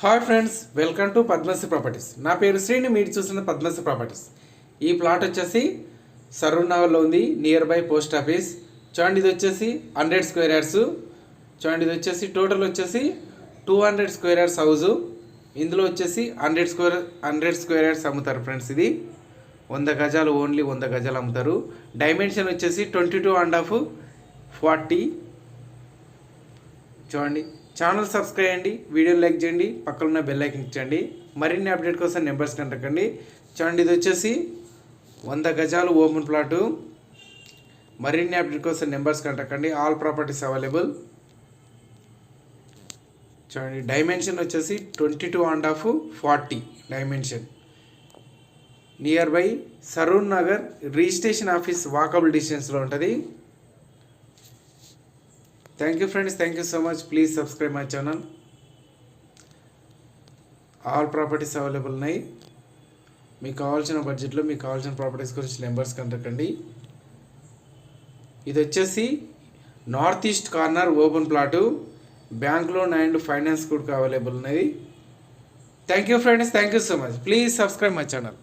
Hi friends, welcome to Padmashri properties. నా పేరు శ్రీని, మీరు చూస్తున్న పద్మశ్రీ ప్రాపర్టీస్. ఈ ప్లాట్ వచ్చేసి సరూర్ నగర్లో ఉంది, నియర్ బై పోస్ట్ ఆఫీస్. చూడండి, ఇది వచ్చేసి 100 స్క్వేర్ యార్డ్స్. చూడండి, ఇది వచ్చేసి టోటల్ వచ్చేసి 200 స్క్వేర్ యార్డ్స్ హౌజు. ఇందులో వచ్చేసి 100 స్క్వేర్ యార్డ్స్ అమ్ముతారు ఫ్రెండ్స్. ఇది 100 గజాలు, ఓన్లీ 100 గజాలు అమ్ముతారు. డైమెన్షన్ వచ్చేసి 22.5 40. చూడండి, ఛానల్ సబ్స్క్రైబ్ చేయండి, వీడియో లైక్ చేయండి, పక్కన ఉన్న బెల్ ఐకాన్ ఇచ్చండి. మరిన్ని అప్డేట్ కోసం నెంబర్స్ కంటకండి. చూడండి, ఇది వచ్చేసి 100 గజాలు ఓపెన్ ప్లాటు. మరిన్ని అప్డేట్ కోసం నెంబర్స్ కంటకండి. All properties available. చూడండి, డైమెన్షన్ వచ్చేసి 22.5 40 dimension. Near by Saroor Nagar registration office walkable డిస్టెన్స్లో ఉంటుంది. Thank you friends, thank you so much. Please subscribe my channel. All properties available ఉన్నాయి. మీకు కావాల్సిన బడ్జెట్లో మీకు కావాల్సిన ప్రాపర్టీస్ గురించి నెంబర్స్ కంటకండి. ఇది వచ్చేసి north east corner open plot. Bank loan and finance కూడా అవైలబుల్ ఉన్నాయి. Thank you friends, thank you so much. Please subscribe my channel.